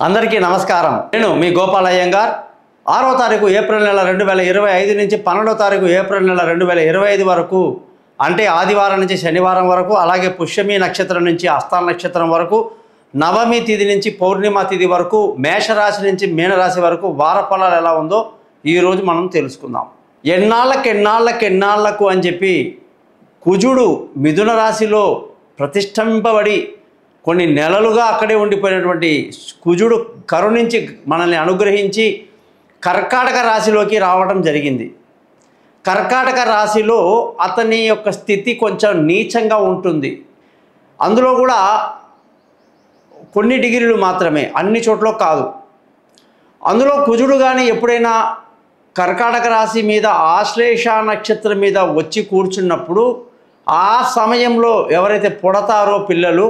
అందరికీ నమస్కారం. నేను మీ గోపాల్ అయ్యంగార్. 6వ తారీఖు ఏప్రిల్ నెల 2025 నుంచి 12వ తారీఖు ఏప్రిల్ నెల 2025 వరకు, అంటే ఆదివారం నుంచి శనివారం వరకు, అలాగే పుష్యమి నక్షత్రం నుంచి హస్త నక్షత్రం వరకు, నవమి తిథి నుంచి పౌర్ణిమ తిథి వరకు, మేషరాశి నుంచి మీనరాశి వరకు వార ఫలాలు ఎలా ఉందో ఈరోజు మనం తెలుసుకుందాం. ఎన్నాళ్ళకు అని చెప్పి కుజుడు మిథున రాశిలో ప్రతిష్ఠింపబడి కొన్ని నెలలుగా అక్కడే ఉండిపోయినటువంటి కుజుడు కరుణించి మనల్ని అనుగ్రహించి కర్కాటక రాశిలోకి రావడం జరిగింది. కర్కాటక రాశిలో అతని యొక్క స్థితి కొంచెం నీచంగా ఉంటుంది. అందులో కూడా కొన్ని డిగ్రీలు మాత్రమే, అన్ని చోట్ల కాదు. అందులో కుజుడు కానీ ఎప్పుడైనా కర్కాటక రాశి మీద ఆశ్లేష నక్షత్రం మీద వచ్చి కూర్చున్నప్పుడు ఆ సమయంలో ఎవరైతే పుడతారో పిల్లలు,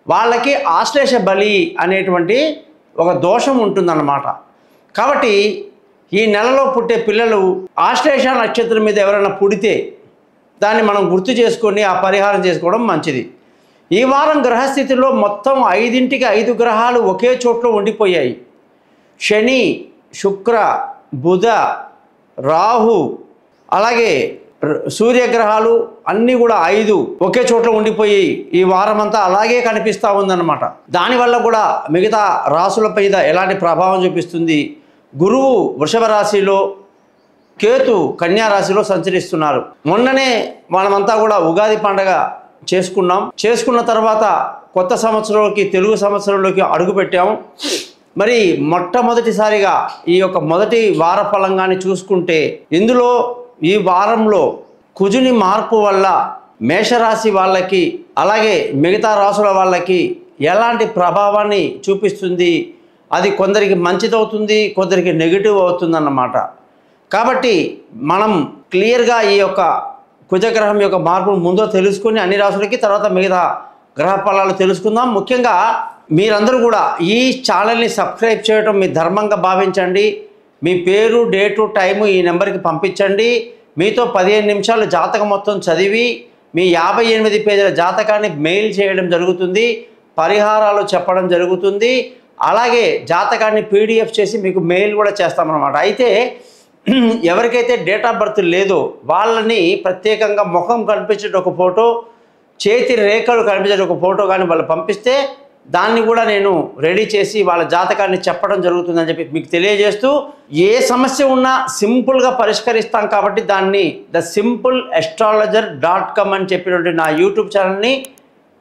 వాళ్ళకి ఆశ్లేష బలి అనేటువంటి ఒక దోషం ఉంటుందన్నమాట. కాబట్టి ఈ నెలలో పుట్టే పిల్లలు ఆశ్లేష నక్షత్రం మీద ఎవరైనా పుడితే దాన్ని మనం గుర్తు చేసుకొని ఆ పరిహారం చేసుకోవడం మంచిది. ఈ వారం గ్రహస్థితిలో మొత్తం 5ంటికి 5 గ్రహాలు ఒకే చోట్లో ఉండిపోయాయి. శని, శుక్ర, బుధ, రాహు, అలాగే సూర్యగ్రహాలు అన్నీ కూడా 5 ఒకే చోట్ల ఉండిపోయి ఈ వారం అంతా అలాగే కనిపిస్తూ ఉందన్నమాట. దానివల్ల కూడా మిగతా రాశుల మీద ఎలాంటి ప్రభావం చూపిస్తుంది? గురువు వృషభ రాశిలో, కేతు కన్యా రాశిలో సంచరిస్తున్నారు. మొన్ననే మనమంతా కూడా ఉగాది పండగ చేసుకున్న తర్వాత కొత్త సంవత్సరంలోకి, తెలుగు సంవత్సరంలోకి అడుగుపెట్టాము. మరి మొట్టమొదటిసారిగా ఈ యొక్క మొదటి వార ఫలంగాన్ని చూసుకుంటే, ఇందులో ఈ వారంలో కుజుని మార్పు వల్ల మేషరాశి వాళ్ళకి, అలాగే మిగతా రాశుల వాళ్ళకి ఎలాంటి ప్రభావాన్ని చూపిస్తుంది? అది కొందరికి మంచిదవుతుంది, కొందరికి నెగిటివ్ అవుతుందన్నమాట. కాబట్టి మనం క్లియర్గా ఈ యొక్క కుజగ్రహం యొక్క మార్పును ముందో తెలుసుకుని అన్ని రాశులకి, తర్వాత మిగతా గ్రహ ఫలాలు తెలుసుకుందాం. ముఖ్యంగా మీరందరూ కూడా ఈ ఛానల్ని సబ్స్క్రైబ్ చేయడం మీ ధర్మంగా భావించండి. మీ పేరు, డేటు, టైము ఈ నెంబర్కి పంపించండి. మీతో 15 నిమిషాలు జాతకం మొత్తం చదివి మీ 58 పేజీల జాతకాన్ని మెయిల్ చేయడం జరుగుతుంది. పరిహారాలు చెప్పడం జరుగుతుంది. అలాగే జాతకాన్ని PDF చేసి మీకు మెయిల్ కూడా చేస్తామన్నమాట. అయితే ఎవరికైతే డేట్ ఆఫ్ బర్త్ లేదో వాళ్ళని ప్రత్యేకంగా ముఖం కనిపించే ఒక ఫోటో, చేతి రేఖలు కనిపించే ఒక ఫోటో కానీ వాళ్ళు పంపిస్తే దాన్ని కూడా నేను రెడీ చేసి వాళ్ళ జాతకాన్ని చెప్పడం జరుగుతుందని చెప్పి మీకు తెలియజేస్తూ, ఏ సమస్య ఉన్నా సింపుల్గా పరిష్కరిస్తాం. కాబట్టి దాన్ని thesimple.astrologer.com అని చెప్పినటువంటి నా యూట్యూబ్ ఛానల్ని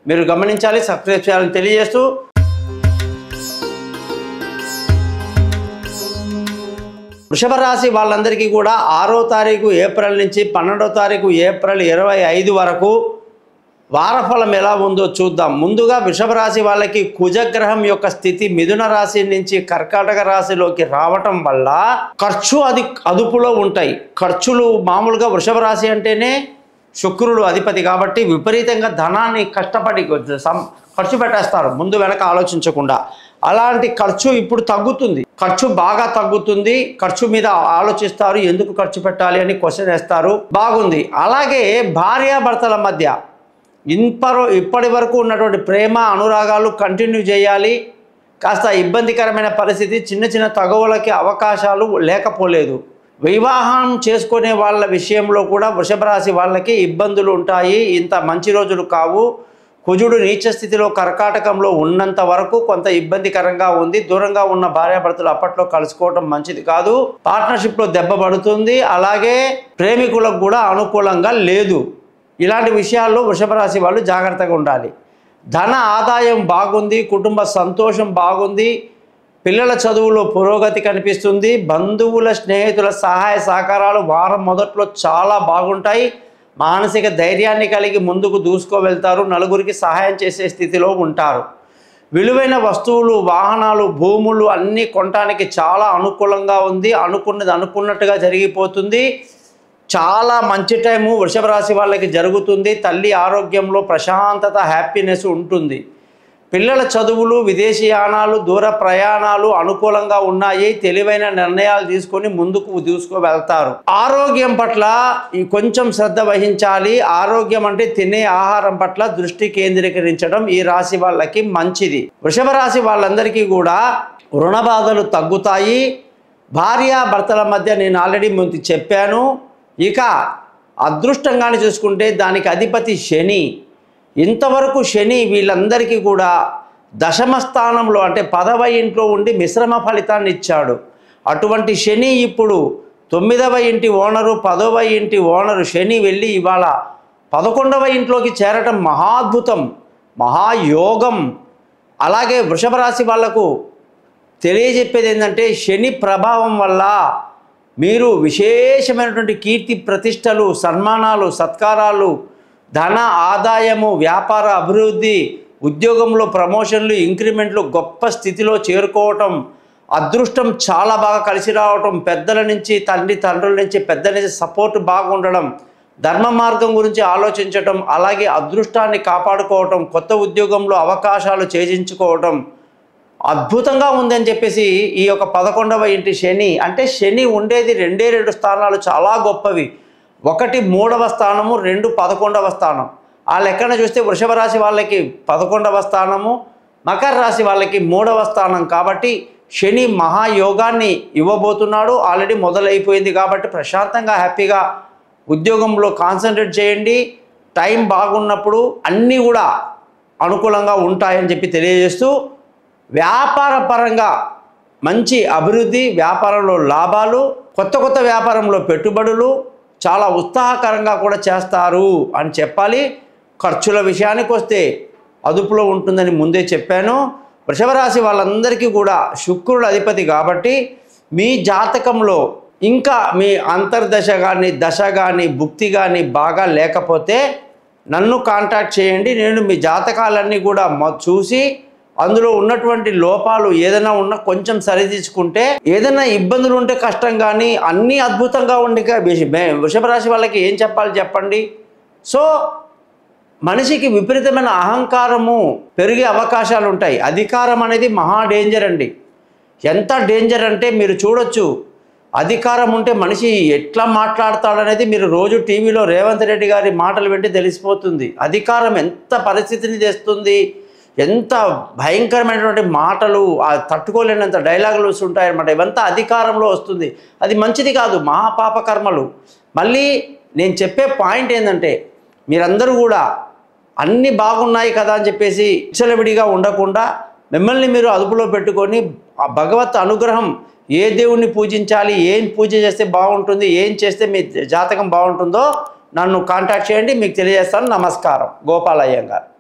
మీరు గమనించాలి, సబ్స్క్రైబ్ చేయాలని తెలియజేస్తూ, వృషభ రాశి వాళ్ళందరికీ కూడా 6వ తారీఖు ఏప్రిల్ నుంచి 12వ తారీఖు ఏప్రిల్ 25 వరకు వారఫలం ఎలా ఉందో చూద్దాం. ముందుగా వృషభ రాశి వాళ్ళకి కుజగ్రహం యొక్క స్థితి మిథున రాశి నుంచి కర్కాటక రాశిలోకి రావటం వల్ల ఖర్చు అదుపులో ఉంటాయి. ఖర్చులు మామూలుగా వృషభ రాశి అంటేనే శుక్రుడు అధిపతి కాబట్టి విపరీతంగా ధనాన్ని కష్టపడి ఖర్చు పెట్టేస్తారు, ముందు వెనక ఆలోచించకుండా. అలాంటి ఖర్చు ఇప్పుడు తగ్గుతుంది, ఖర్చు బాగా తగ్గుతుంది. ఖర్చు మీద ఆలోచిస్తారు, ఎందుకు ఖర్చు పెట్టాలి అని క్వశ్చన్ వేస్తారు. బాగుంది. అలాగే భార్యాభర్తల మధ్య ఇప్పటి వరకు ఉన్నటువంటి ప్రేమ, అనురాగాలు కంటిన్యూ చేయాలి. కాస్త ఇబ్బందికరమైన పరిస్థితి, చిన్న చిన్న తగువులకి అవకాశాలు లేకపోలేదు. వివాహం చేసుకునే వాళ్ళ విషయంలో కూడా వృషభ రాశి వాళ్ళకి ఇబ్బందులు ఉంటాయి. ఇంత మంచి రోజులు కావు. కుజుడు నీచ స్థితిలో కర్కాటకంలో ఉన్నంత వరకు కొంత ఇబ్బందికరంగా ఉంది. దూరంగా ఉన్న భార్యాభర్తలు అప్పట్లో కలుసుకోవడం మంచిది కాదు. పార్ట్నర్షిప్లో దెబ్బ పడుతుంది. అలాగే ప్రేమికులకు కూడా అనుకూలంగా లేదు. ఇలాంటి విషయాల్లో వృషభ రాశి వాళ్ళు జాగ్రత్తగా ఉండాలి. ధన ఆదాయం బాగుంది, కుటుంబ సంతోషం బాగుంది, పిల్లల చదువులో పురోగతి కనిపిస్తుంది. బంధువుల, స్నేహితుల సహాయ సహకారాలు వారం మొదట్లో చాలా బాగుంటాయి. మానసిక ధైర్యాన్ని కలిగి ముందుకు దూసుకువెళ్తారు. నలుగురికి సహాయం చేసే స్థితిలో ఉంటారు. విలువైన వస్తువులు, వాహనాలు, భూములు అన్నీ కొనడానికి చాలా అనుకూలంగా ఉంది. అనుకున్నది అనుకున్నట్టుగా జరిగిపోతుంది. చాలా మంచి టైము వృషభ రాశి వాళ్ళకి జరుగుతుంది. తల్లి ఆరోగ్యంలో ప్రశాంతత, హ్యాపీనెస్ ఉంటుంది. పిల్లల చదువులు, విదేశీయానాలు, దూర ప్రయాణాలు అనుకూలంగా ఉన్నాయి. తెలివైన నిర్ణయాలు తీసుకొని ముందుకు వెళ్తారు. ఆరోగ్యం పట్ల కొంచెం శ్రద్ధ వహించాలి. ఆరోగ్యం అంటే తినే ఆహారం పట్ల దృష్టి కేంద్రీకరించడం ఈ రాశి వాళ్ళకి మంచిది. వృషభ రాశి వాళ్ళందరికీ కూడా రుణ బాధలు తగ్గుతాయి. భార్యాభర్తల మధ్య నేను ఆల్రెడీ ముందు చెప్పాను. ఇక అదృష్టంగానే చూసుకుంటే దానికి అధిపతి శని. ఇంతవరకు శని వీళ్ళందరికీ కూడా దశమ స్థానంలో అంటే 10వ ఇంట్లో ఉండి మిశ్రమ ఫలితాన్ని ఇచ్చాడు. అటువంటి శని ఇప్పుడు 9వ ఇంటి ఓనరు, 10వ ఇంటి ఓనరు శని వెళ్ళి ఇవాళ 11వ ఇంట్లోకి చేరటం మహాద్భుతం, మహాయోగం. అలాగే వృషభ రాశి వాళ్లకు తెలియజెప్పేది ఏంటంటే శని ప్రభావం వల్ల మీరు విశేషమైనటువంటి కీర్తి ప్రతిష్టలు, సన్మానాలు, సత్కారాలు, ధన ఆదాయము, వ్యాపార అభివృద్ధి, ఉద్యోగంలో ప్రమోషన్లు, ఇంక్రిమెంట్లు, గొప్ప స్థితిలో చేరుకోవటం, అదృష్టం చాలా బాగా కలిసి రావటం, పెద్దల నుంచి తండ్రుల నుంచి పెద్దల నుంచి సపోర్ట్ బాగుండడం, ధర్మ మార్గం గురించి ఆలోచించటం, అలాగే అదృష్టాన్ని కాపాడుకోవటం, కొత్త ఉద్యోగంలో అవకాశాలు చేజించుకోవటం అద్భుతంగా ఉందని చెప్పేసి ఈ యొక్క 11వ ఇంటి శని అంటే శని ఉండేది 2 స్థానాలు చాలా గొప్పవి. 1 3వ స్థానము, 2 11వ స్థానం. ఆ లెక్కన చూస్తే వృషభ రాశి వాళ్ళకి 11వ స్థానము, మకర రాశి వాళ్ళకి 3వ స్థానం. కాబట్టి శని మహాయోగాన్ని ఇవ్వబోతున్నాడు. ఆల్రెడీ మొదలైపోయింది కాబట్టి ప్రశాంతంగా హ్యాపీగా ఉద్యోగంలో కాన్సన్ట్రేట్ చేయండి. టైం బాగున్నప్పుడు అన్నీ కూడా అనుకూలంగా ఉంటాయని చెప్పి తెలియజేస్తూ వ్యాపార పరంగా మంచి అభివృద్ధి, వ్యాపారంలో లాభాలు, కొత్త వ్యాపారంలో పెట్టుబడులు చాలా ఉత్సాహకరంగా కూడా చేస్తారు అని చెప్పాలి. ఖర్చుల విషయానికి వస్తే అదుపులో ఉంటుందని ముందే చెప్పాను. వృషభ రాశి వాళ్ళందరికీ కూడా శుక్రుడు అధిపతి కాబట్టి మీ జాతకంలో ఇంకా మీ అంతర్దశ కానీ దశ కానీ భుక్తి కానీ బాగా లేకపోతే నన్ను కాంటాక్ట్ చేయండి. నేను మీ జాతకాలన్నీ కూడా చూసి అందులో ఉన్నటువంటి లోపాలు ఏదైనా ఉన్నా కొంచెం సరిదిద్దుకుంటే, ఏదైనా ఇబ్బందులు ఉంటే కష్టం, కానీ అన్నీ అద్భుతంగా ఉండి వృషభ రాశి వాళ్ళకి ఏం చెప్పాలి చెప్పండి. సో మనిషికి విపరీతమైన అహంకారము పెరిగే అవకాశాలు ఉంటాయి. అధికారం అనేది మహా డేంజర్ అండి. ఎంత డేంజర్ అంటే మీరు చూడొచ్చు. అధికారం ఉంటే మనిషి ఎట్లా మాట్లాడతాడనేది మీరు రోజు టీవీలో రేవంత్ రెడ్డి గారి మాటలు వింటే తెలిసిపోతుంది. అధికారం ఎంత పరిస్థితిని తెస్తుంది, ఎంత భయంకరమైనటువంటి మాటలు, తట్టుకోలేనంత డైలాగులు ఉంటాయన్నమాట. ఇవంతా అధికారంలో వస్తుంది. అది మంచిది కాదు, మహాపాపకర్మలు. మళ్ళీ నేను చెప్పే పాయింట్ ఏంటంటే మీరందరూ కూడా అన్నీ బాగున్నాయి కదా అని చెప్పేసి విచ్చలవిడిగా ఉండకుండా మిమ్మల్ని మీరు అదుపులో పెట్టుకొని ఆ భగవత్ అనుగ్రహం, ఏ దేవుణ్ణి పూజించాలి, ఏం పూజ చేస్తే బాగుంటుంది, ఏం చేస్తే మీ జాతకం బాగుంటుందో నన్ను కాంటాక్ట్ చేయండి, మీకు తెలియజేస్తాను. నమస్కారం. గోపాల్ అయ్యంగార్.